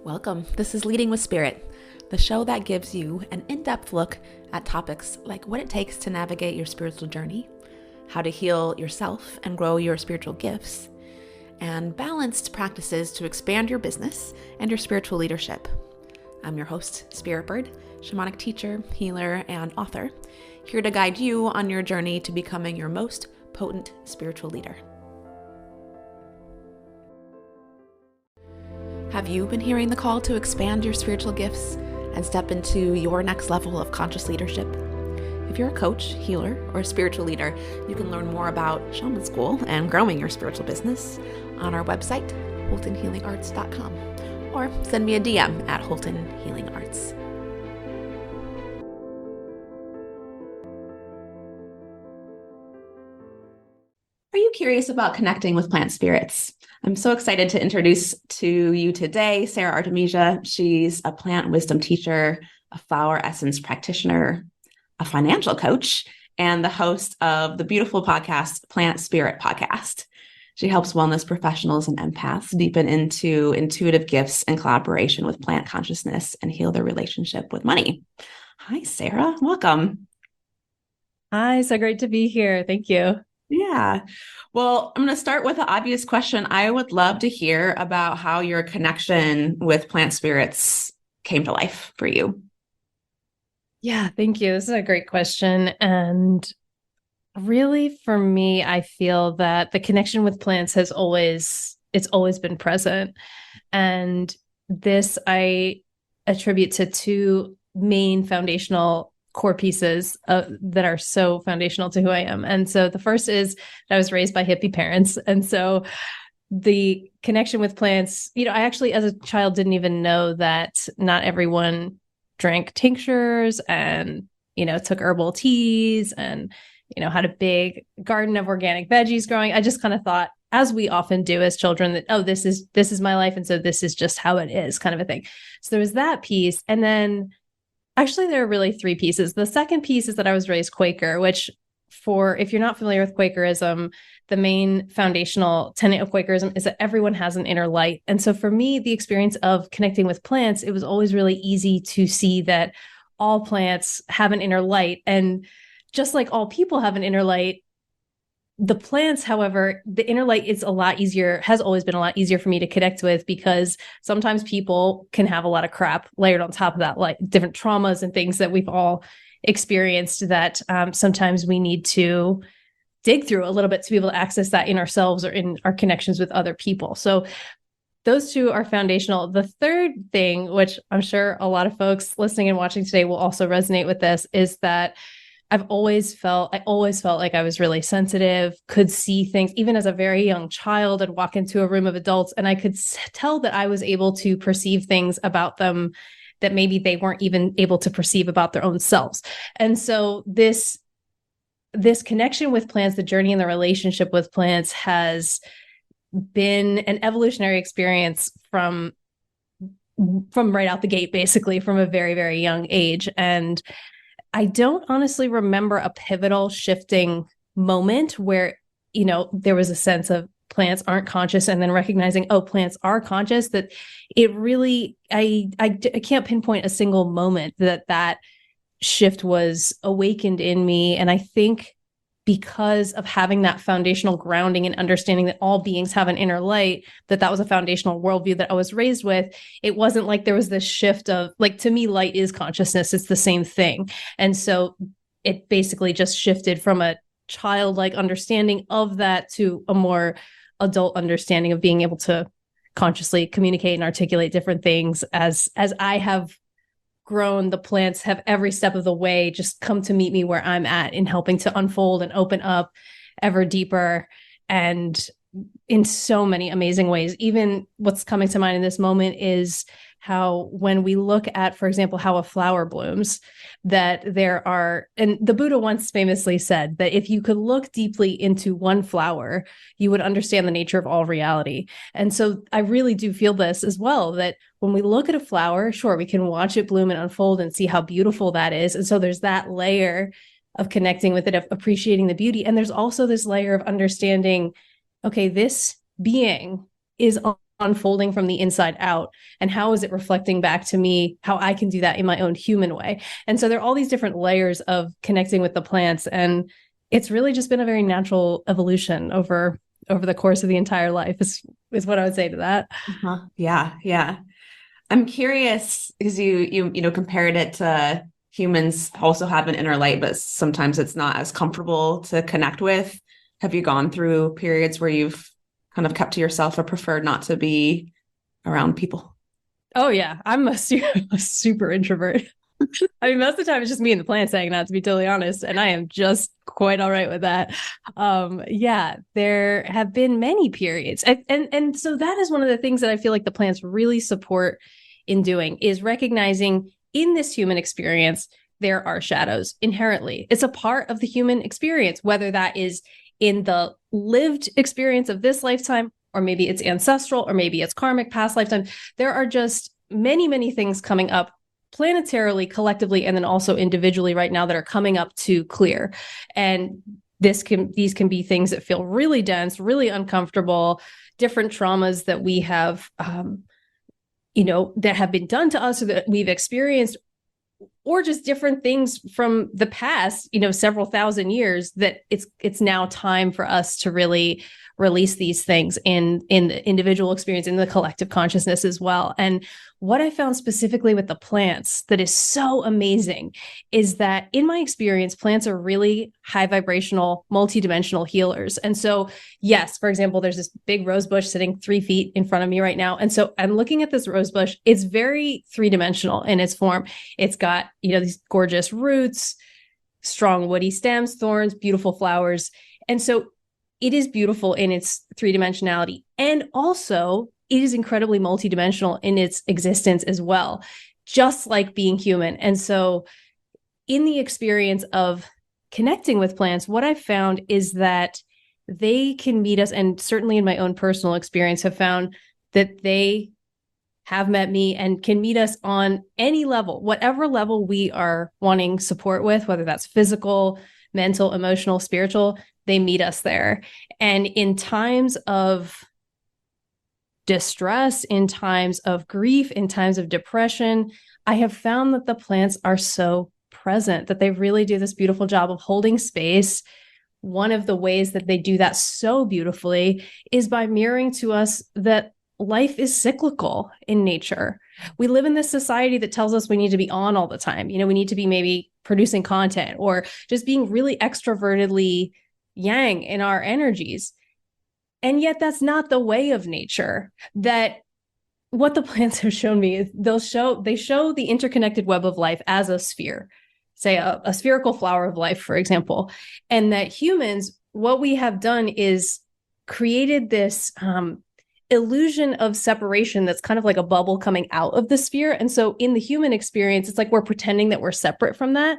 Welcome. This is Leading with Spirit, the show that gives you an in-depth look at topics like what it takes to navigate your spiritual journey, how to heal yourself and grow your spiritual gifts, and balanced practices to expand your business and your spiritual leadership. I'm your host, Spirit Bird, shamanic teacher, healer, and author, here to guide you on your journey to becoming your most potent spiritual leader. Have you been hearing the call to expand your spiritual gifts and step into your next level of conscious leadership? If you're a coach, healer, or a spiritual leader, you can learn more about Shaman School and growing your spiritual business on our website, holtonhealingarts.com, or send me a DM at Holton Healing Arts. Are you curious about connecting with plant spirits? I'm so excited to introduce to you today Sara Artemisia. She's a plant wisdom teacher, a flower essence practitioner, a financial coach, and the host of the beautiful podcast, Plant Spirit Podcast. She helps wellness professionals and empaths deepen into intuitive gifts and collaboration with plant consciousness and heal their relationship with money. Hi, Sara. Welcome. Hi, so great to be here. Thank you. Yeah. Well, I'm going to start with the obvious question. I would love to hear about how your connection with plant spirits came to life for you. Yeah, thank you. This is a great question. And really, for me, I feel that the connection with plants it's always been present. And this I attribute to two main foundational core pieces that are so foundational to who I am. And so the first is that I was raised by hippie parents. And so the connection with plants, I actually, as a child, didn't even know that not everyone drank tinctures and, took herbal teas and, had a big garden of organic veggies growing. I just kind of thought, as we often do as children, that, oh, this is my life. And so this is just how it is, kind of a thing. So there was that piece. And then actually, there are really three pieces. The second piece is that I was raised Quaker, which if you're not familiar with Quakerism, the main foundational tenet of Quakerism is that everyone has an inner light. And so for me, the experience of connecting with plants, it was always really easy to see that all plants have an inner light. And just like all people have an inner light, the plants, however, the inner light is has always been a lot easier for me to connect with, because sometimes people can have a lot of crap layered on top of that, like different traumas and things that we've all experienced that sometimes we need to dig through a little bit to be able to access that in ourselves or in our connections with other people. So those two are foundational. The third thing, which I'm sure a lot of folks listening and watching today will also resonate with this, is that I always felt like I was really sensitive, could see things. Even as a very young child, I'd walk into a room of adults and I could tell that I was able to perceive things about them that maybe they weren't even able to perceive about their own selves. And so this connection with plants, the journey and the relationship with plants, has been an evolutionary experience from right out the gate, basically from a very, very young age. And I don't honestly remember a pivotal shifting moment where, there was a sense of plants aren't conscious and then recognizing, oh, plants are conscious. That it really, I can't pinpoint a single moment that shift was awakened in me. And I think because of having that foundational grounding and understanding that all beings have an inner light, that was a foundational worldview that I was raised with. It wasn't like there was this shift of, like, to me, light is consciousness. It's the same thing. And so it basically just shifted from a childlike understanding of that to a more adult understanding of being able to consciously communicate and articulate different things. As I have grown, the plants have every step of the way just come to meet me where I'm at in helping to unfold and open up ever deeper and in so many amazing ways. Even what's coming to mind in this moment is how, when we look at, for example, how a flower blooms, that there are, and the Buddha once famously said that if you could look deeply into one flower, you would understand the nature of all reality. And so I really do feel this as well, that when we look at a flower, sure, we can watch it bloom and unfold and see how beautiful that is. And so there's that layer of connecting with it, of appreciating the beauty. And there's also this layer of understanding, okay, this being is unfolding from the inside out, and how is it reflecting back to me how I can do that in my own human way. And so there are all these different layers of connecting with the plants, and it's really just been a very natural evolution over the course of the entire life is what I would say to that. Uh-huh. Yeah, yeah. I'm curious because you compared it to humans also have an inner light, but sometimes it's not as comfortable to connect with. Have you gone through periods where you've kind of kept to yourself or preferred not to be around people? Oh yeah, I'm a super introvert. I mean, most of the time it's just me and the plants hanging out, to be totally honest, and I am just quite all right with that. Yeah, there have been many periods, and so that is one of the things that I feel like the plants really support in doing, is recognizing in this human experience there are shadows inherently. It's a part of the human experience, whether that is in the lived experience of this lifetime, or maybe it's ancestral, or maybe it's karmic past lifetime. There are just many things coming up planetarily, collectively, and then also individually right now that are coming up to clear. And these can be things that feel really dense, really uncomfortable, different traumas that we have, that have been done to us or that we've experienced, or just different things from the past, several thousand years, that it's now time for us to really release these things in the individual experience, in the collective consciousness as well. And what I found specifically with the plants that is so amazing is that in my experience, plants are really high vibrational, multidimensional healers. And so, yes, for example, there's this big rose bush sitting 3 feet in front of me right now. And so I'm looking at this rose bush. It's very three-dimensional in its form. It's got, these gorgeous roots, strong woody stems, thorns, beautiful flowers. And so it is beautiful in its three-dimensionality. And also, it is incredibly multidimensional in its existence as well, just like being human. And so in the experience of connecting with plants, what I've found is that they can meet us, and certainly in my own personal experience have found that they have met me and can meet us on any level, whatever level we are wanting support with, whether that's physical, mental, emotional, spiritual, they meet us there. And in times of distress, in times of grief, in times of depression, I have found that the plants are so present, that they really do this beautiful job of holding space. One of the ways that they do that so beautifully is by mirroring to us that life is cyclical in nature. We live in this society that tells us we need to be on all the time. We need to be maybe producing content or just being really extrovertedly yang in our energies. And yet that's not the way of nature. That what the plants have shown me is they show the interconnected web of life as a sphere, say a spherical flower of life, for example. And that humans, what we have done is created this illusion of separation that's kind of like a bubble coming out of the sphere. And so in the human experience, it's like we're pretending that we're separate from that.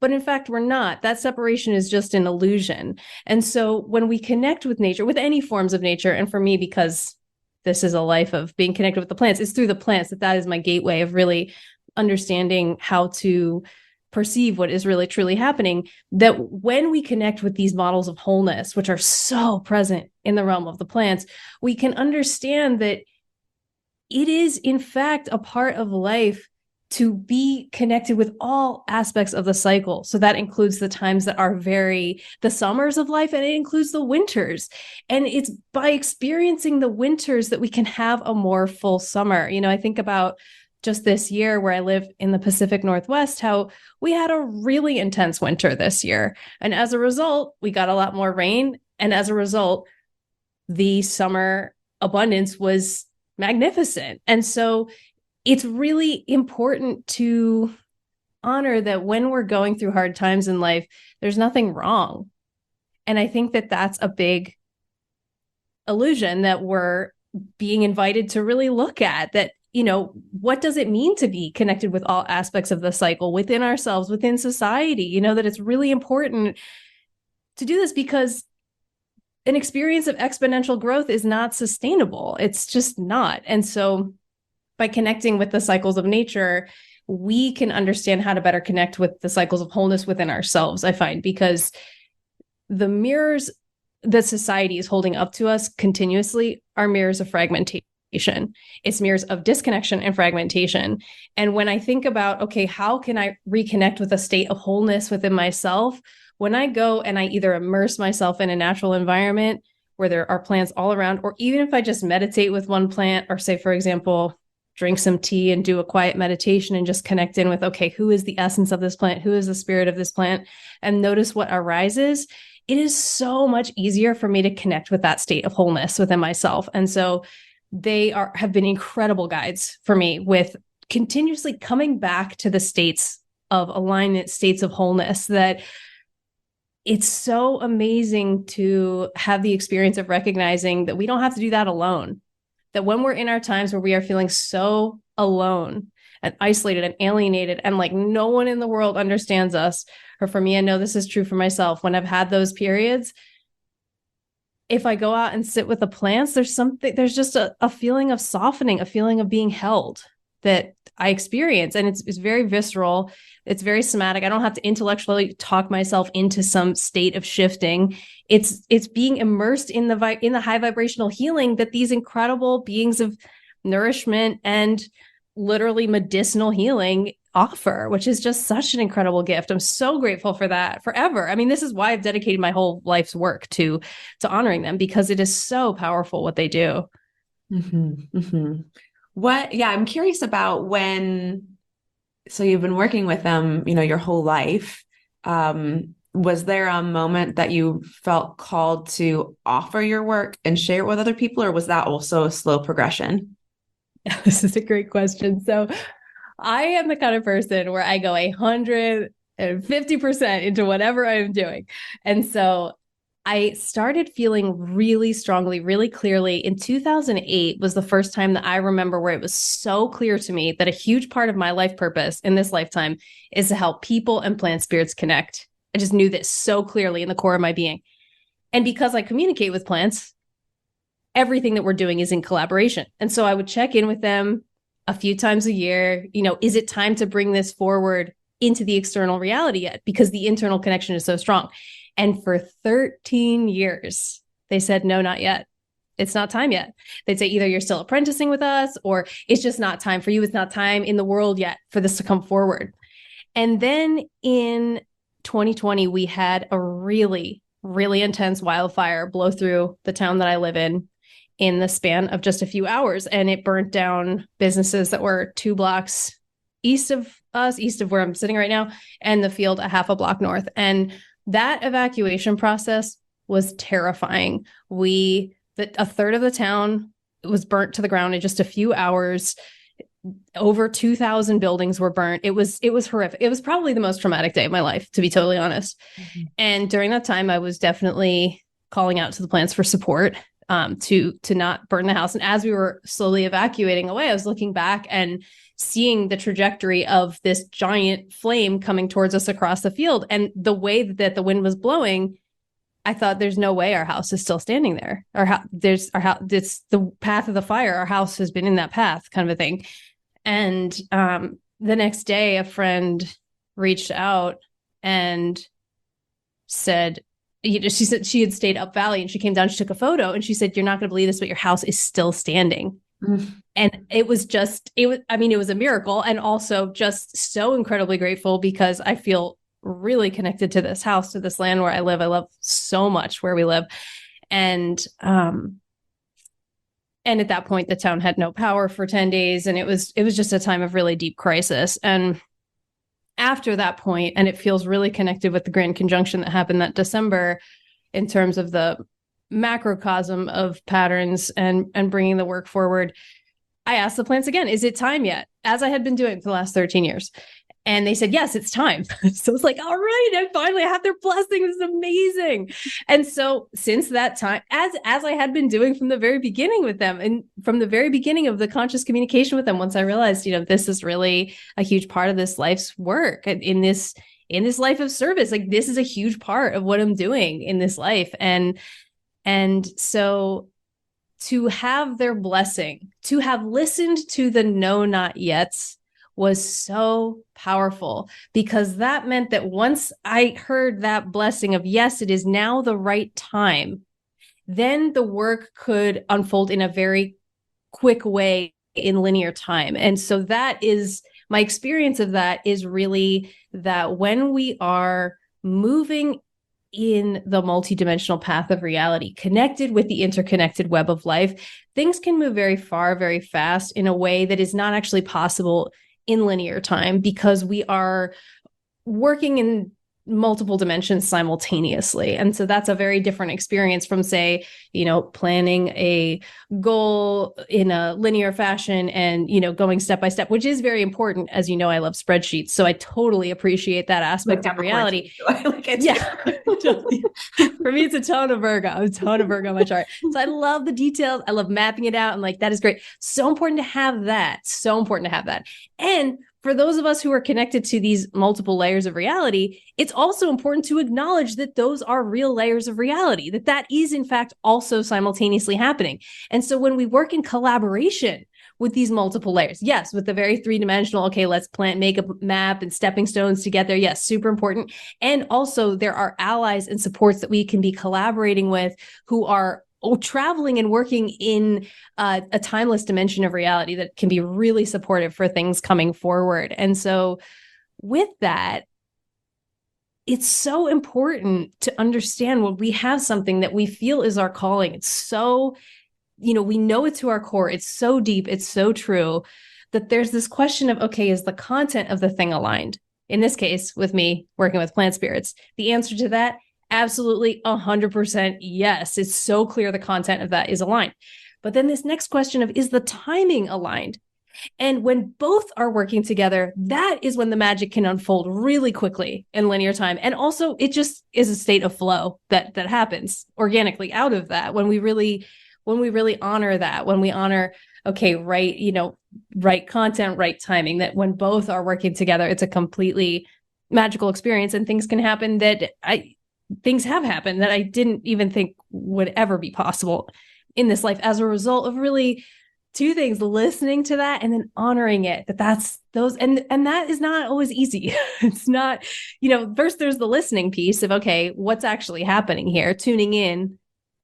But in fact, we're not. That separation is just an illusion. And so when we connect with nature, with any forms of nature, and for me, because this is a life of being connected with the plants, it's through the plants that is my gateway of really understanding how to perceive what is really truly happening. That when we connect with these models of wholeness, which are so present in the realm of the plants, we can understand that it is in fact a part of life to be connected with all aspects of the cycle. So that includes the times that are the summers of life, and it includes the winters. And it's by experiencing the winters that we can have a more full summer. I think about just this year where I live in the Pacific Northwest, how we had a really intense winter this year. And as a result, we got a lot more rain. And as a result, the summer abundance was magnificent. And so it's really important to honor that when we're going through hard times in life, there's nothing wrong. And I think that that's a big illusion that we're being invited to really look at, that, what does it mean to be connected with all aspects of the cycle within ourselves, within society, that it's really important to do this, because an experience of exponential growth is not sustainable. It's just not. And so by connecting with the cycles of nature, we can understand how to better connect with the cycles of wholeness within ourselves, I find, because the mirrors that society is holding up to us continuously are mirrors of fragmentation. It's mirrors of disconnection and fragmentation. And when I think about, okay, how can I reconnect with a state of wholeness within myself? When I go and I either immerse myself in a natural environment where there are plants all around, or even if I just meditate with one plant, or say, for example, drink some tea and do a quiet meditation and just connect in with, okay, who is the essence of this plant? Who is the spirit of this plant? And notice what arises. It is so much easier for me to connect with that state of wholeness within myself. And so have been incredible guides for me with continuously coming back to the states of alignment, states of wholeness, that it's so amazing to have the experience of recognizing that we don't have to do that alone. That when we're in our times where we are feeling so alone and isolated and alienated and like no one in the world understands us, or for me, I know this is true for myself, when I've had those periods, if I go out and sit with the plants, there's just a feeling of softening, a feeling of being held that I experience. And it's very visceral. It's very somatic. I don't have to intellectually talk myself into some state of shifting. It's being immersed in the high vibrational healing that these incredible beings of nourishment and literally medicinal healing offer, which is just such an incredible gift. I'm so grateful for that forever. I mean, this is why I've dedicated my whole life's work to honoring them, because it is so powerful what they do. Mm-hmm, mm-hmm. I'm curious about so you've been working with them, your whole life. Was there a moment that you felt called to offer your work and share it with other people, or was that also a slow progression? This is a great question. So I am the kind of person where I go 150% into whatever I'm doing. And so I started feeling really strongly, really clearly in 2008 was the first time that I remember where it was so clear to me that a huge part of my life purpose in this lifetime is to help people and plant spirits connect. I just knew this so clearly in the core of my being. And because I communicate with plants, everything that we're doing is in collaboration. And so I would check in with them a few times a year. Is it time to bring this forward into the external reality yet? Because the internal connection is so strong. And for 13 years, they said, no, not yet. It's not time yet. They'd say either you're still apprenticing with us, or it's just not time for you. It's not time in the world yet for this to come forward. And then in 2020, we had a really, really intense wildfire blow through the town that I live in the span of just a few hours. And it burnt down businesses that were 2 blocks east of us, east of where I'm sitting right now, and the field a half a block north. And that evacuation process was terrifying. A third of the town was burnt to the ground in just a few hours. Over 2,000 buildings were burnt. It was horrific. It was probably the most traumatic day of my life, to be totally honest. Mm-hmm. And during that time, I was definitely calling out to the plants for support, to not burn the house. And as we were slowly evacuating away, I was looking back and seeing the trajectory of this giant flame coming towards us across the field. And the way that the wind was blowing, I thought, there's no way our house is still standing there. It's the path of the fire. Our house has been in that path, kind of a thing. And the next day, a friend reached out and said, she said she had stayed up valley and she came down, she took a photo and she said, you're not going to believe this, but your house is still standing. Mm. And it was a miracle, and also just so incredibly grateful because I feel really connected to this house, to this land where I live. I love so much where we live. And at that point, the town had no power for 10 days. And it was just a time of really deep crisis. And after that point, and it feels really connected with the grand conjunction that happened that December in terms of the macrocosm of patterns and bringing the work forward, I asked the plants again, is it time yet? As I had been doing for the last 13 years. And they said, yes, it's time. So it's like, all right, I finally have their blessing. This is amazing. And so since that time, as I had been doing from the very beginning with them, and from the very beginning of the conscious communication with them, once I realized, this is really a huge part of this life's work in this life of service. Like, this is a huge part of what I'm doing in this life. And so to have their blessing, to have listened to the no, not yets, was so powerful, because that meant that once I heard that blessing of, yes, it is now the right time, then the work could unfold in a very quick way in linear time. And so that is my experience of that is really that when we are moving in the multidimensional path of reality, connected with the interconnected web of life, things can move very far, very fast in a way that is not actually possible in linear time because we are working in multiple dimensions simultaneously. And so that's a very different experience from, say, planning a goal in a linear fashion and, going step by step, which is very important. As you know, I love spreadsheets. So I totally appreciate that aspect of reality. Yeah. For me, it's a ton of Virgo. I'm a ton of Virgo on my chart. So I love the details. I love mapping it out. And like, that is great. So important to have that. So important to have that. And for those of us who are connected to these multiple layers of reality, it's also important to acknowledge that those are real layers of reality, that is in fact also simultaneously happening. And so when we work in collaboration with these multiple layers, yes, with the very three-dimensional, okay, let's make a map and stepping stones to get there. Yes, super important. And also there are allies and supports that we can be collaborating with who are traveling and working in a timeless dimension of reality that can be really supportive for things coming forward. And so with that, it's so important to understand when we have something that we feel is our calling. It's so, we know it to our core. It's so deep. It's so true that there's this question of, okay, is the content of the thing aligned? In this case, with me working with plant spirits, the answer to that, absolutely 100% yes. It's so clear the content of that is aligned. But then this next question of, is the timing aligned? And when both are working together, that is when the magic can unfold really quickly in linear time. And also it just is a state of flow that happens organically out of that when we really honor that, when we honor, okay, right content, right timing, that when both are working together, it's a completely magical experience and things can happen things have happened that I didn't even think would ever be possible in this life as a result of really two things: listening to that and then honoring it. That's those, and that is not always easy. It's not, first there's the listening piece of, okay, what's actually happening here, tuning in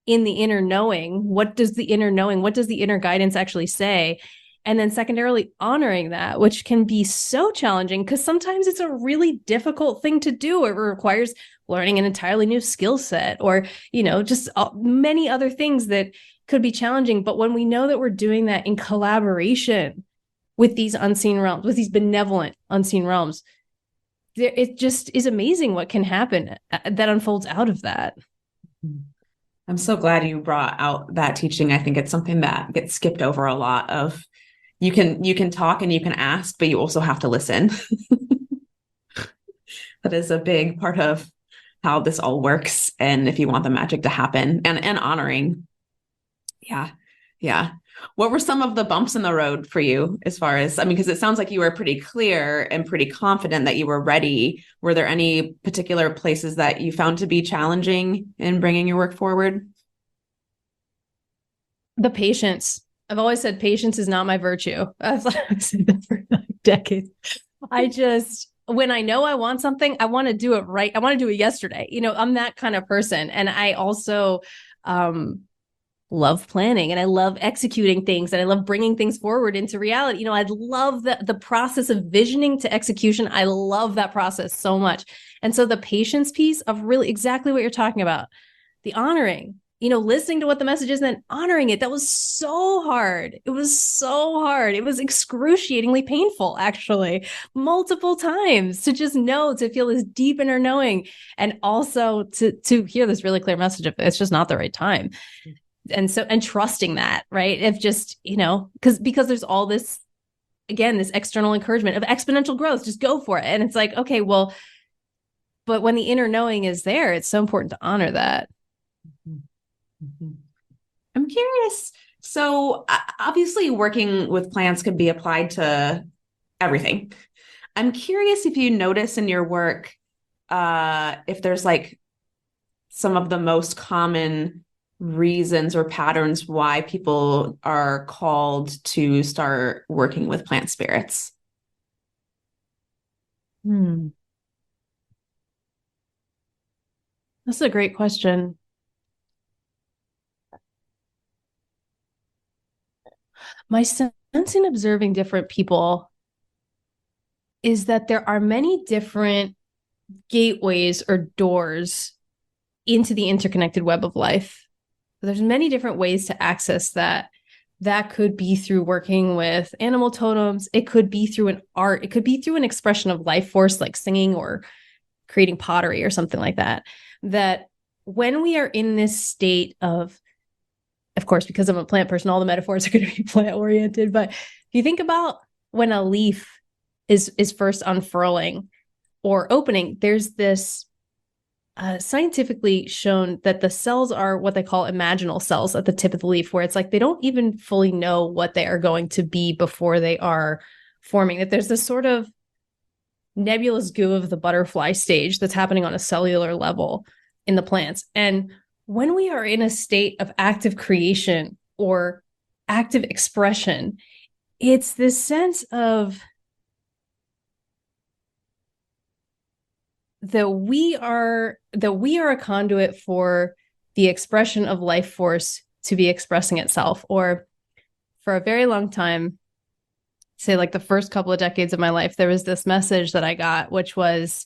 the inner knowing. What does the inner guidance actually say? And then secondarily, honoring that, which can be so challenging because sometimes it's a really difficult thing to do. It requires learning an entirely new skill set or, just many other things that could be challenging. But when we know that we're doing that in collaboration with these unseen realms, with these benevolent unseen realms, it just is amazing what can happen that unfolds out of that. I'm so glad you brought out that teaching. I think it's something that gets skipped over a lot of, you can talk and you can ask, but you also have to listen. That is a big part of how this all works. And if you want the magic to happen and honoring. Yeah. Yeah. What were some of the bumps in the road for you as far as, because it sounds like you were pretty clear and pretty confident that you were ready. Were there any particular places that you found to be challenging in bringing your work forward? The patience. I've always said patience is not my virtue. I've said that for decades. When I know I want something, I want to do it right. I want to do it yesterday. I'm that kind of person. And I also love planning and I love executing things and I love bringing things forward into reality. I love the process of visioning to execution. I love that process so much. And so the patience piece of really exactly what you're talking about, the honoring, listening to what the message is and then honoring it. That was so hard. It was so hard. It was excruciatingly painful, actually, multiple times to just know, to feel this deep inner knowing, and also to hear this really clear message of it's just not the right time. And trusting that, right? If just, because there's all this, again, this external encouragement of exponential growth, just go for it. And it's like, okay, well, but when the inner knowing is there, it's so important to honor that. Mm-hmm. I'm curious. So obviously working with plants can be applied to everything. I'm curious if you notice in your work, if there's like some of the most common reasons or patterns why people are called to start working with plant spirits. That's a great question. My sense in observing different people is that there are many different gateways or doors into the interconnected web of life. There's many different ways to access that. That could be through working with animal totems. It could be through an art. It could be through an expression of life force, like singing or creating pottery or something like that. That when we are in this state of course, because I'm a plant person, all the metaphors are going to be plant oriented. But if you think about when a leaf is first unfurling or opening, there's this scientifically shown that the cells are what they call imaginal cells at the tip of the leaf, where it's like they don't even fully know what they are going to be before they are forming. That there's this sort of nebulous goo of the butterfly stage that's happening on a cellular level in the plants. And when we are in a state of active creation or active expression, it's this sense of that we are a conduit for the expression of life force to be expressing itself. Or for a very long time, say like the first couple of decades of my life, there was this message that I got, which was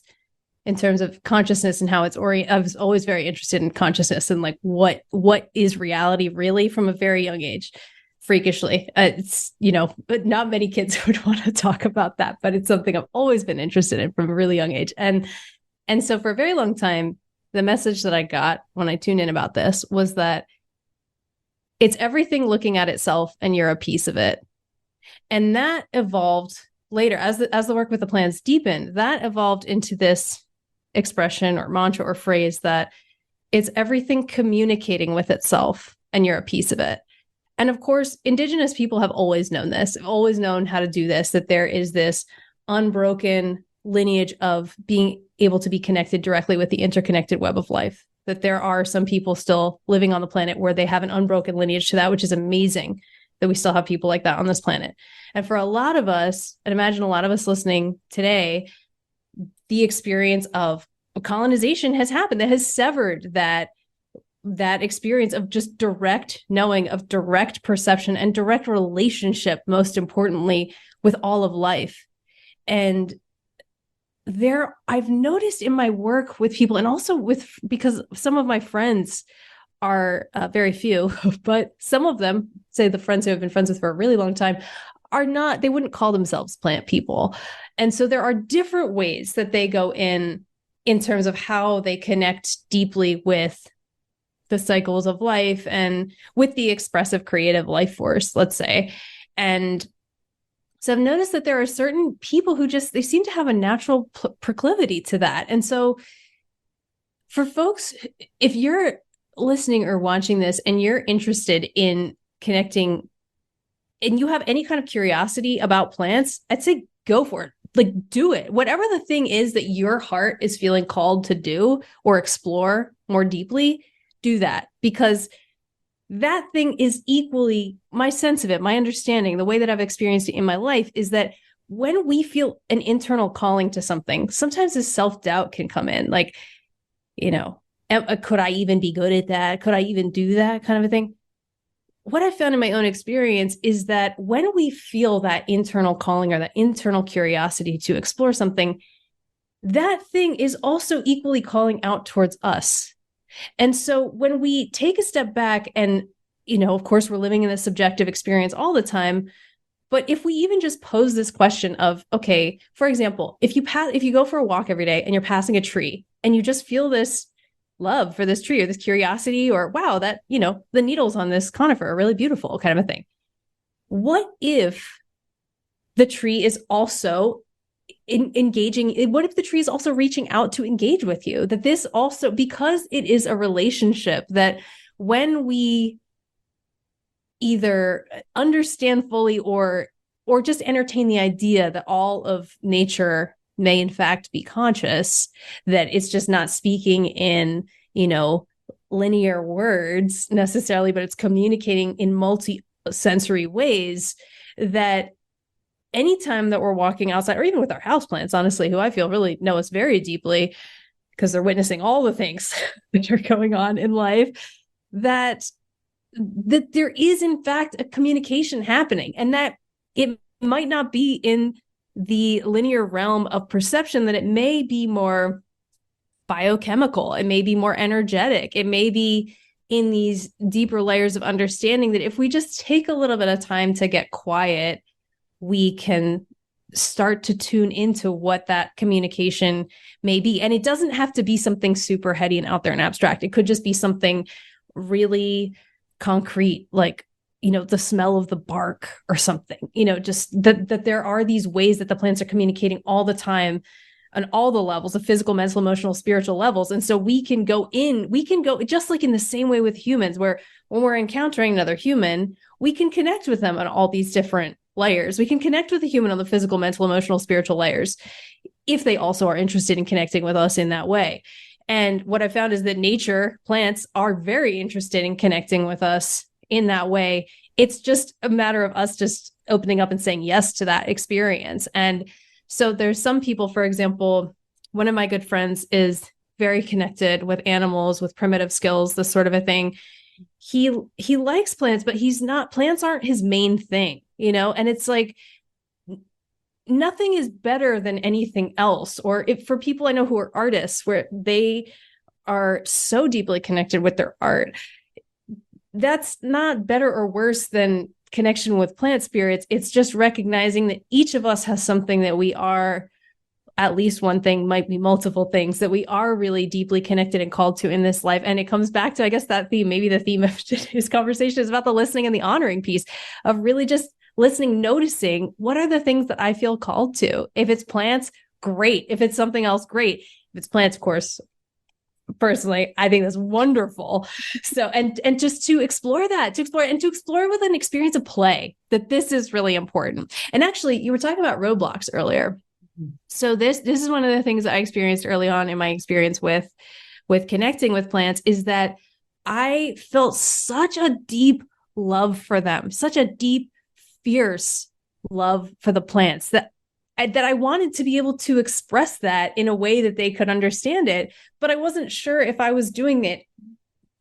in terms of consciousness and how it's I was always very interested in consciousness and like what is reality really from a very young age. Freakishly, it's, but not many kids would want to talk about that, but it's something I've always been interested in from a really young age. And so for a very long time, the message that I got when I tuned in about this was that it's everything looking at itself and you're a piece of it. And that evolved later as the work with the plants deepened, that evolved into this expression or mantra or phrase that it's everything communicating with itself and you're a piece of it. And of course, Indigenous people have always known this, have always known how to do this, that there is this unbroken lineage of being able to be connected directly with the interconnected web of life, that there are some people still living on the planet where they have an unbroken lineage to that, which is amazing that we still have people like that on this planet. And for a lot of us, and imagine a lot of us listening today, the experience of colonization has happened that has severed that experience of just direct knowing, of direct perception and direct relationship, most importantly, with all of life. And I've noticed in my work with people, and also because some of my friends are very few, but some of them, say the friends who have been friends with for a really long time, they wouldn't call themselves plant people. And so there are different ways that they go in terms of how they connect deeply with the cycles of life and with the expressive creative life force, let's say. And so I've noticed that there are certain people who they seem to have a natural proclivity to that. And so for folks, if you're listening or watching this and you're interested in connecting and you have any kind of curiosity about plants, I'd say go for it. Like, do it. Whatever the thing is that your heart is feeling called to do or explore more deeply, do that, because that thing is equally my sense of it, my understanding, the way that I've experienced it in my life is that when we feel an internal calling to something, sometimes this self-doubt can come in, like, could I even be good at that? Could I even do that kind of a thing? What I found in my own experience is that when we feel that internal calling or that internal curiosity to explore something, that thing is also equally calling out towards us. And so when we take a step back and, of course, we're living in this subjective experience all the time. But if we even just pose this question of, okay, for example, if you go for a walk every day and you're passing a tree and you just feel this love for this tree or this curiosity or wow, that, the needles on this conifer are really beautiful kind of a thing. What if the tree is also engaging? What if the tree is also reaching out to engage with you? That this also, because it is a relationship, that when we either understand fully or just entertain the idea that all of nature may in fact be conscious, that it's just not speaking in, linear words necessarily, but it's communicating in multi-sensory ways, that anytime that we're walking outside, or even with our houseplants, honestly, who I feel really know us very deeply because they're witnessing all the things that are going on in life, that that there is in fact a communication happening, and that it might not be in the linear realm of perception, that it may be more biochemical, it may be more energetic, it may be in these deeper layers of understanding, that if we just take a little bit of time to get quiet, we can start to tune into what that communication may be. And it doesn't have to be something super heady and out there and abstract. It could just be something really concrete, like, the smell of the bark or something, just that there are these ways that the plants are communicating all the time on all the levels, the physical, mental, emotional, spiritual levels. And so we can go just like in the same way with humans, where when we're encountering another human, we can connect with them on all these different layers. We can connect with a human on the physical, mental, emotional, spiritual layers, if they also are interested in connecting with us in that way. And what I found is that nature, plants, are very interested in connecting with us in that way. It's just a matter of us just opening up and saying yes to that experience. And so there's some people, for example, one of my good friends is very connected with animals, with primitive skills, this sort of a thing. He likes plants, but plants aren't his main thing, and it's like, nothing is better than anything else. Or for people I know who are artists, where they are so deeply connected with their art, that's not better or worse than connection with plant spirits. It's just recognizing that each of us has something that we are, at least one thing, might be multiple things, that we are really deeply connected and called to in this life. And it comes back to, I guess, that theme, maybe the theme of today's conversation is about the listening and the honoring piece of really just listening, noticing what are the things that I feel called to. If it's plants, great. If it's something else, great. If it's plants, of course, personally, I think that's wonderful. So, and just to explore with an experience of play, that this is really important. And actually, you were talking about roadblocks earlier. So this is one of the things that I experienced early on in my experience with connecting with plants, is that I felt such a deep love for them, such a deep, fierce love for the plants, that I wanted to be able to express that in a way that they could understand it, but I wasn't sure if I was doing it,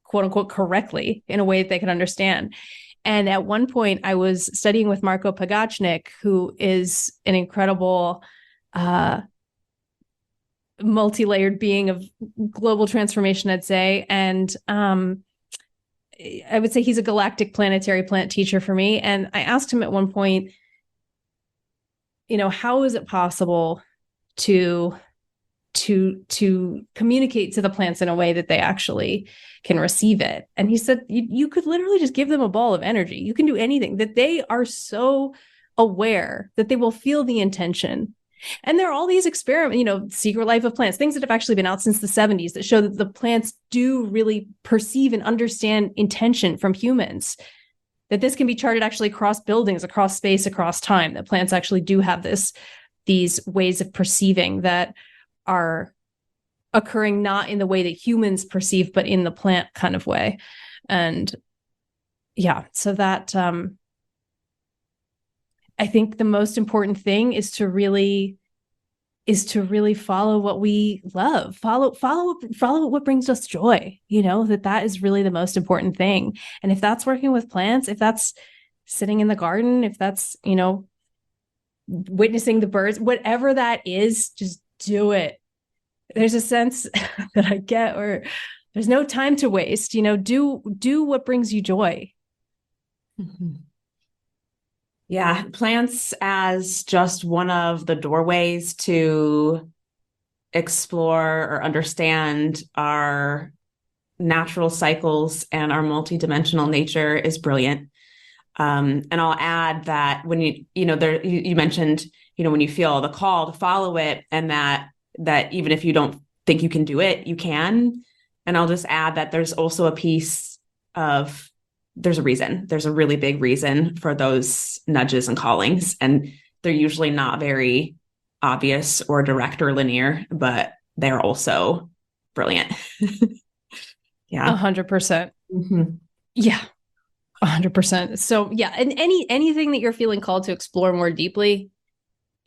quote unquote, correctly, in a way that they could understand. And at one point I was studying with Marco Pagachnik, who is an incredible, multi-layered being of global transformation, I'd say. And, I would say he's a galactic planetary plant teacher for me. And I asked him at one point, how is it possible to communicate to the plants in a way that they actually can receive it? And he said, you could literally just give them a ball of energy. You can do anything, that they are so aware that they will feel the intention. And there are all these experiments, Secret Life of Plants, things that have actually been out since the 70s that show that the plants do really perceive and understand intention from humans, that this can be charted actually across buildings, across space, across time, that plants actually do have these ways of perceiving that are occurring not in the way that humans perceive, but in the plant kind of way. And yeah, so that I think the most important thing is to really follow what we love, follow what brings us joy, that is really the most important thing. And if that's working with plants, if that's sitting in the garden, if that's, witnessing the birds, whatever that is, just do it. There's a sense that I get, or there's no time to waste, do what brings you joy. Mm-hmm. Yeah, plants as just one of the doorways to explore or understand our natural cycles and our multidimensional nature is brilliant. And I'll add that when you mentioned, when you feel the call to follow it, and that even if you don't think you can do it, you can. And I'll just add that there's also a piece of, there's a reason. There's a really big reason for those nudges and callings. And they're usually not very obvious or direct or linear, but they're also brilliant. Yeah. 100%. Mm-hmm. Yeah. 100%. So yeah. And anything that you're feeling called to explore more deeply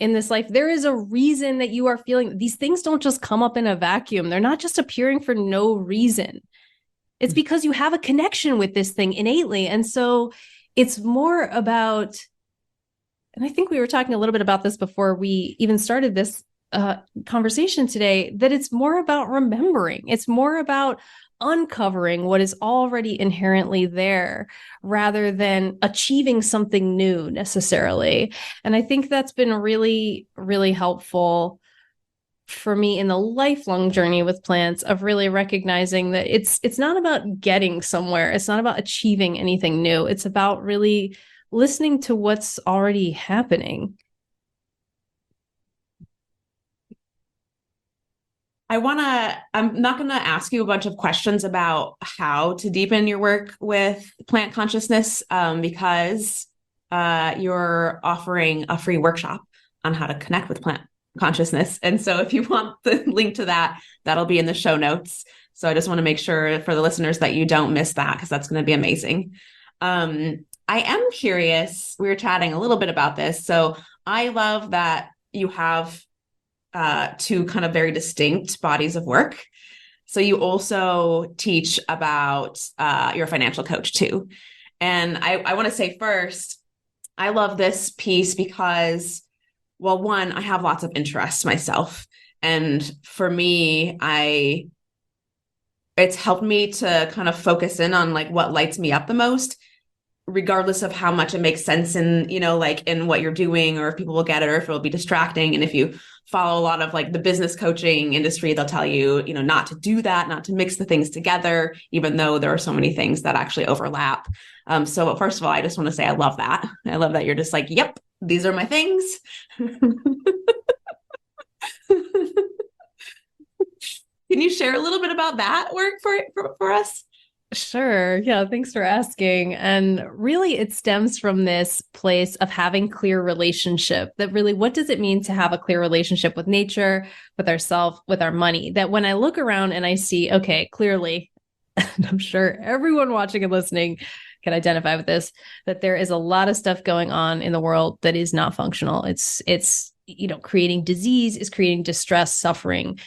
in this life, there is a reason that you are feeling. These things don't just come up in a vacuum. They're not just appearing for no reason. It's because you have a connection with this thing innately. And so it's more about, and I think we were talking a little bit about this before we even started this conversation today, that it's more about remembering. It's more about uncovering what is already inherently there rather than achieving something new necessarily. And I think that's been really, really helpful for me in the lifelong journey with plants of really recognizing that it's not about getting somewhere. It's not about achieving anything new. It's about really listening to what's already happening. I'm not going to ask you a bunch of questions about how to deepen your work with plant consciousness because you're offering a free workshop on how to connect with plant consciousness. And so if you want the link to that, that'll be in the show notes. So I just want to make sure for the listeners that you don't miss that because that's going to be amazing. I am curious, we were chatting a little bit about this. So I love that you have two kind of very distinct bodies of work. So you also teach about you're a financial coach too. And I want to say first, I love this piece because, well, one, I have lots of interests myself. And for me, it's helped me to kind of focus in on like what lights me up the most, regardless of how much it makes sense in, like in what you're doing or if people will get it or if it'll be distracting. And if you follow a lot of like the business coaching industry, they'll tell you, not to do that, not to mix the things together, even though there are so many things that actually overlap. So first of all, I just want to say, I love that. I love that you're just like, yep, these are my things. Can you share a little bit about that work for us? Sure. Yeah. Thanks for asking. And really, it stems from this place of having clear relationship that really, what does it mean to have a clear relationship with nature, with ourselves, with our money? That when I look around and I see, okay, clearly, and I'm sure everyone watching and listening can identify with this, that there is a lot of stuff going on in the world that is not functional. It's creating disease, is creating distress, suffering,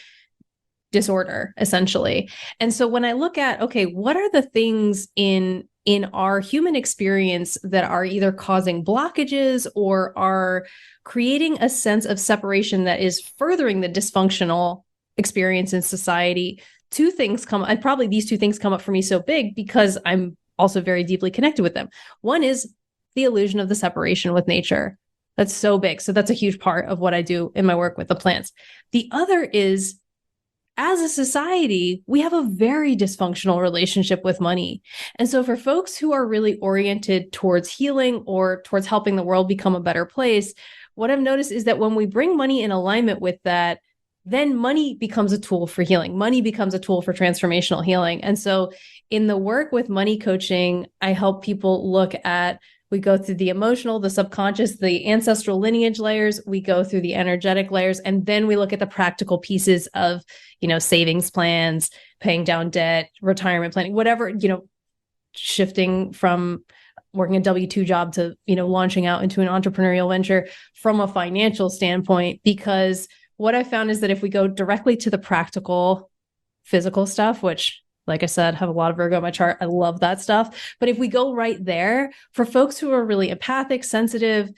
disorder, essentially. And so when I look at, okay, what are the things in our human experience that are either causing blockages or are creating a sense of separation that is furthering the dysfunctional experience in society? These two things come up for me so big because I'm also very deeply connected with them. One is the illusion of the separation with nature. That's so big. So that's a huge part of what I do in my work with the plants. The other is, as a society, we have a very dysfunctional relationship with money. And so for folks who are really oriented towards healing or towards helping the world become a better place, what I've noticed is that when we bring money in alignment with that, then money becomes a tool for healing. Money becomes a tool for transformational healing. And so in the work with money coaching, I help people look at, we go through the emotional, the subconscious, the ancestral lineage layers. We go through the energetic layers, and then we look at the practical pieces of, savings plans, paying down debt, retirement planning, whatever, shifting from working a W-2 job to, launching out into an entrepreneurial venture from a financial standpoint. Because what I found is that if we go directly to the practical physical stuff, which, like I said, have a lot of Virgo in my chart. I love that stuff. But if we go right there, for folks who are really empathic, sensitive,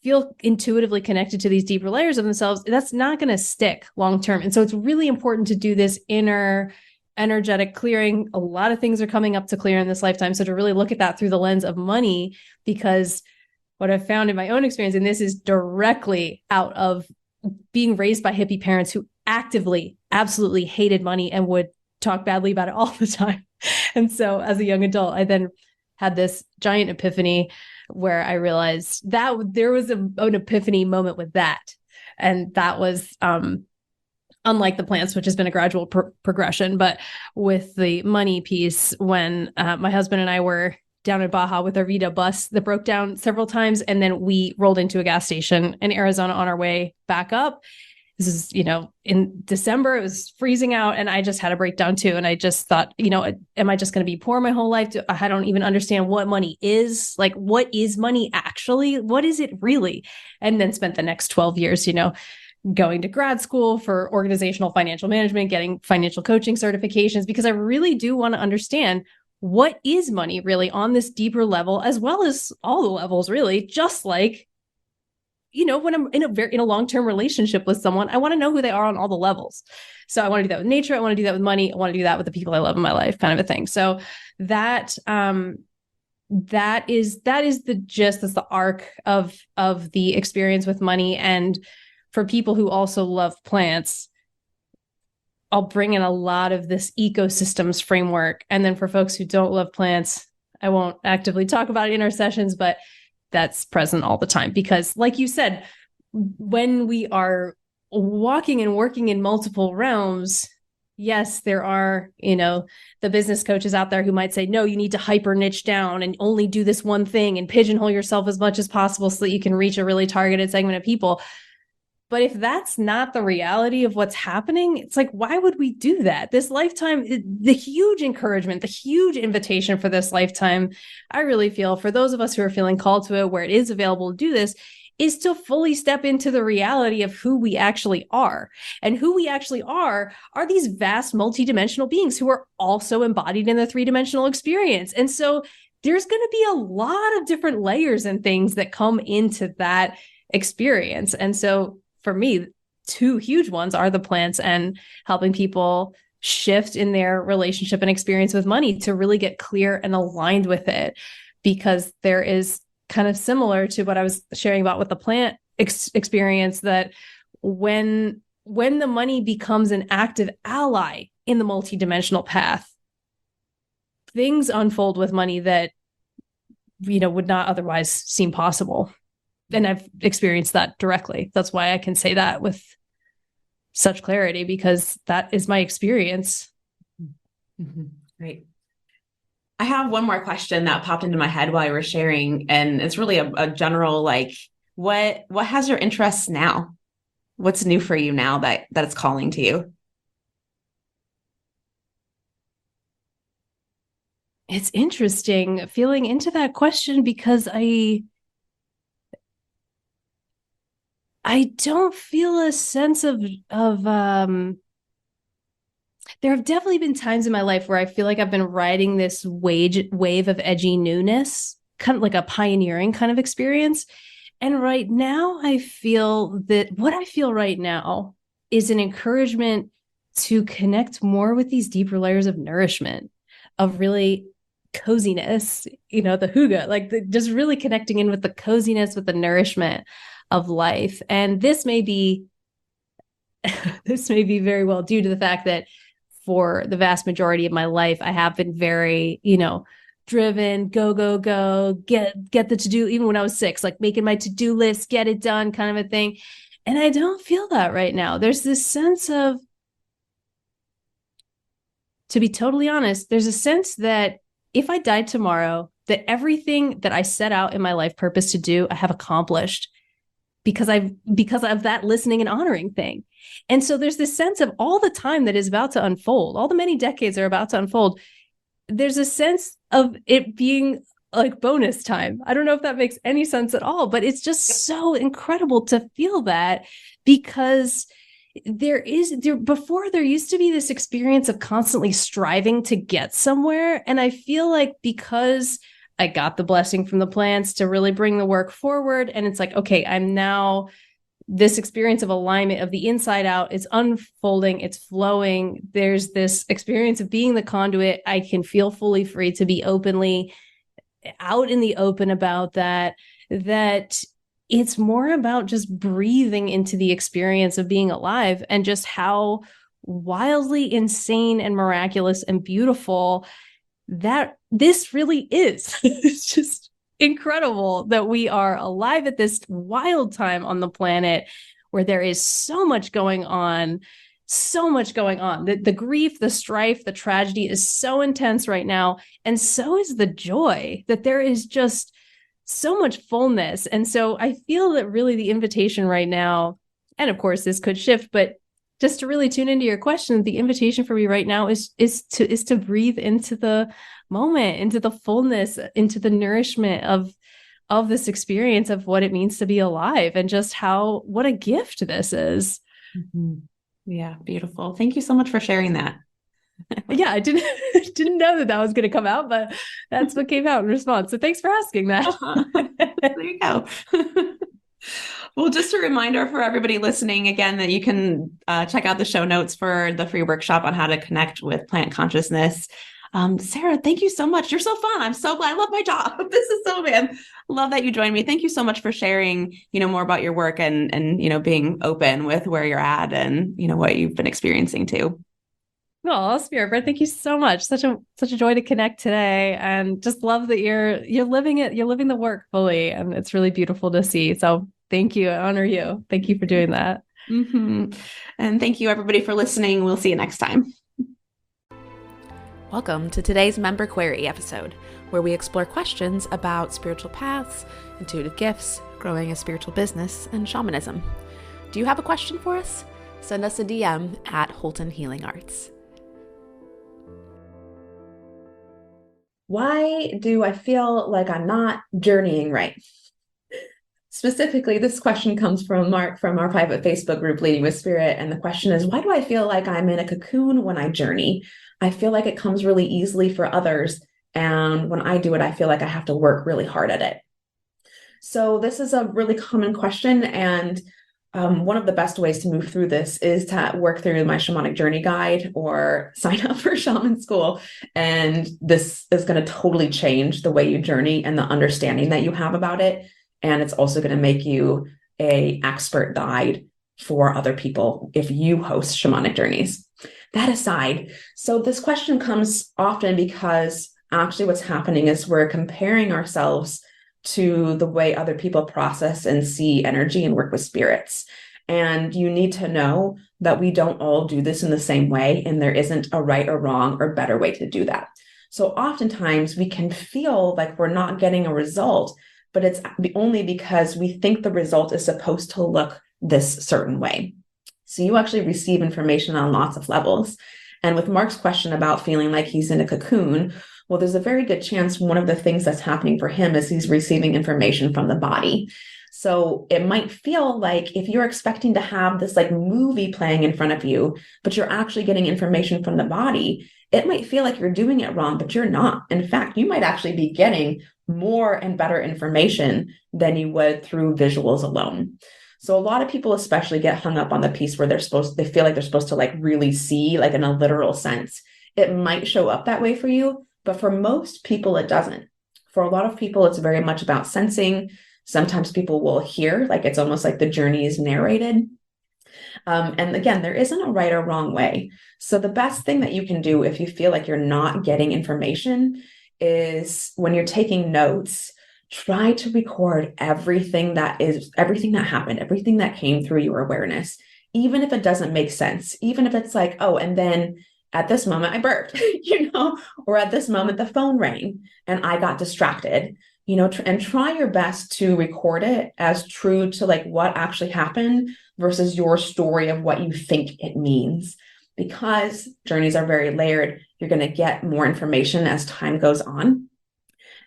feel intuitively connected to these deeper layers of themselves, that's not going to stick long term. And so it's really important to do this inner energetic clearing. A lot of things are coming up to clear in this lifetime. So to really look at that through the lens of money, because what I've found in my own experience, and this is directly out of being raised by hippie parents who actively, absolutely hated money and would talk badly about it all the time. And so as a young adult, I then had this giant epiphany where I realized that there was an epiphany moment with that. And that was unlike the plants, which has been a gradual progression, but with the money piece, when my husband and I were down in Baja with our Vita bus that broke down several times. And then we rolled into a gas station in Arizona on our way back up. This is, in December, it was freezing out and I just had a breakdown too. And I just thought, am I just going to be poor my whole life? I don't even understand what money is. Like, what is money actually? What is it really? And then spent the next 12 years, going to grad school for organizational financial management, getting financial coaching certifications, because I really do want to understand what is money really on this deeper level, as well as all the levels, really, just like, when I'm in a long-term relationship with someone, I want to know who they are on all the levels. So I want to do that with nature. I want to do that with money. I want to do that with the people I love in my life, kind of a thing. So that is the gist, that's the arc of the experience with money. And for people who also love plants, I'll bring in a lot of this ecosystems framework. And then for folks who don't love plants, I won't actively talk about it in our sessions, but that's present all the time. Because like you said, when we are walking and working in multiple realms, yes, there are, the business coaches out there who might say, no, you need to hyper niche down and only do this one thing and pigeonhole yourself as much as possible so that you can reach a really targeted segment of people. But if that's not the reality of what's happening, it's like, why would we do that? This lifetime, the huge encouragement, the huge invitation for this lifetime, I really feel for those of us who are feeling called to it, where it is available to do this, is to fully step into the reality of who we actually are. And who we actually are these vast multidimensional beings who are also embodied in the three-dimensional experience. And so there's going to be a lot of different layers and things that come into that experience. And so for me, two huge ones are the plants and helping people shift in their relationship and experience with money to really get clear and aligned with it. Because there is kind of similar to what I was sharing about with the plant experience, that when the money becomes an active ally in the multidimensional path, things unfold with money that, would not otherwise seem possible. And I've experienced that directly. That's why I can say that with such clarity, because that is my experience. Mm-hmm. Great. I have one more question that popped into my head while you were sharing, and it's really a general, like, what has your interests now? What's new for you now that it's calling to you? It's interesting feeling into that question, because I don't feel a sense of there have definitely been times in my life where I feel like I've been riding this wave of edgy newness, kind of like a pioneering kind of experience. And right now I feel that what I feel right now is an encouragement to connect more with these deeper layers of nourishment, of really coziness, the hygge, like just really connecting in with the coziness, with the nourishment of life. And this may be very well due to the fact that for the vast majority of my life, I have been very, driven, go, get the to-do, even when I was 6, like making my to-do list, get it done kind of a thing. And I don't feel that right now. There's this sense of, to be totally honest, there's a sense that if I died tomorrow, that everything that I set out in my life purpose to do, I have accomplished, because of that listening and honoring thing. And so there's this sense of all the time that is about to unfold, all the many decades are about to unfold. There's a sense of it being like bonus time. I don't know if that makes any sense at all, but it's just so incredible to feel that, because before there used to be this experience of constantly striving to get somewhere. And I feel like because I got the blessing from the plants to really bring the work forward, and it's like, okay, I'm now, this experience of alignment of the inside out is unfolding, it's flowing. There's this experience of being the conduit. I can feel fully free to be openly out in the open about that it's more about just breathing into the experience of being alive, and just how wildly insane and miraculous and beautiful that this really is. It's just incredible that we are alive at this wild time on the planet, where there is so much going on. The grief, the strife, the tragedy is so intense right now. And so is the joy, that there is just so much fullness. And so I feel that really the invitation right now, and of course this could shift, but just to really tune into your question, the invitation for me right now is to breathe into the moment, into the fullness, into the nourishment of of this experience of what it means to be alive and just what a gift this is. Mm-hmm. Yeah, beautiful. Thank you so much for sharing that. Yeah, I didn't know that was going to come out, but that's what came out in response. So thanks for asking that. There you go. Well, just a reminder for everybody listening again that you can check out the show notes for the free workshop on how to connect with plant consciousness. Sara, thank you so much. You're so fun. I'm so glad. I love my job. This is so fun. Love that you joined me. Thank you so much for sharing, more about your work and being open with where you're at and, what you've been experiencing too. Oh, Spirit Bird, thank you so much. Such a joy to connect today, and just love that you're living it. You're living the work fully, and it's really beautiful to see. So thank you. I honor you. Thank you for doing that. Mm-hmm. And thank you everybody for listening. We'll see you next time. Welcome to today's Member Query episode, where we explore questions about spiritual paths, intuitive gifts, growing a spiritual business, and shamanism. Do you have a question for us? Send us a DM at Holton Healing Arts. Why do I feel like I'm not journeying right? Specifically, this question comes from Mark from our private Facebook group, Leading with Spirit. And the question is, why do I feel like I'm in a cocoon when I journey? I feel like it comes really easily for others. And when I do it, I feel like I have to work really hard at it. So this is a really common question. And one of the best ways to move through this is to work through my shamanic journey guide or sign up for shaman school. And this is going to totally change the way you journey and the understanding that you have about it. And it's also going to make you an expert guide for other people if you host shamanic journeys. That aside, so this question comes often because actually what's happening is we're comparing ourselves to the way other people process and see energy and work with spirits. And you need to know that we don't all do this in the same way, and there isn't a right or wrong or better way to do that. So oftentimes we can feel like we're not getting a result, but it's only because we think the result is supposed to look this certain way. So you actually receive information on lots of levels. And with Mark's question about feeling like he's in a cocoon, well, there's a very good chance one of the things that's happening for him is he's receiving information from the body. So it might feel like if you're expecting to have this like movie playing in front of you, but you're actually getting information from the body, it might feel like you're doing it wrong, but you're not. In fact, you might actually be getting more and better information than you would through visuals alone. So a lot of people especially get hung up on the piece where they feel like they're supposed to like really see, like in a literal sense. It might show up that way for you, but for most people, it doesn't. For a lot of people, it's very much about sensing. Sometimes people will hear, like it's almost like the journey is narrated. And again, there isn't a right or wrong way. So the best thing that you can do if you feel like you're not getting information is when you're taking notes, try to record everything that happened, everything that came through your awareness, even if it doesn't make sense, even if it's like, oh, and then at this moment I burped, or at this moment the phone rang and I got distracted, and try your best to record it as true to like what actually happened versus your story of what you think it means. Because journeys are very layered, you're going to get more information as time goes on.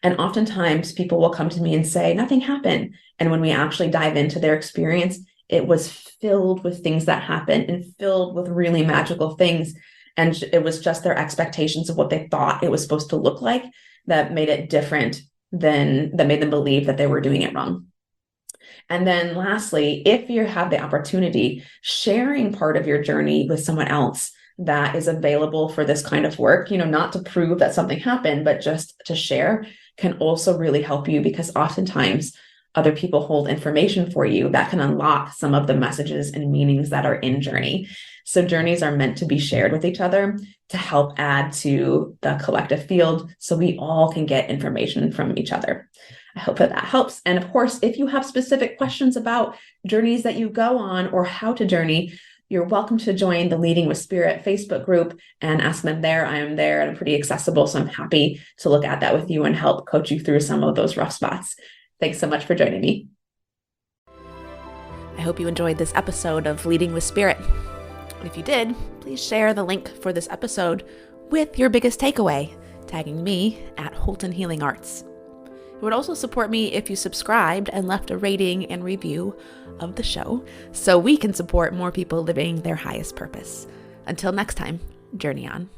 And oftentimes people will come to me and say, nothing happened. And when we actually dive into their experience, it was filled with things that happened and filled with really magical things. And it was just their expectations of what they thought it was supposed to look like that made it different that made them believe that they were doing it wrong. And then lastly, if you have the opportunity, sharing part of your journey with someone else that is available for this kind of work, not to prove that something happened, but just to share, can also really help you, because oftentimes other people hold information for you that can unlock some of the messages and meanings that are in journey. So journeys are meant to be shared with each other to help add to the collective field so we all can get information from each other. I hope that helps. And of course, if you have specific questions about journeys that you go on or how to journey, you're welcome to join the Leading with Spirit Facebook group and ask them there. I am there and I'm pretty accessible. So I'm happy to look at that with you and help coach you through some of those rough spots. Thanks so much for joining me. I hope you enjoyed this episode of Leading with Spirit. If you did, please share the link for this episode with your biggest takeaway, tagging me at Holton Healing Arts. It would also support me if you subscribed and left a rating and review of the show so we can support more people living their highest purpose. Until next time, journey on.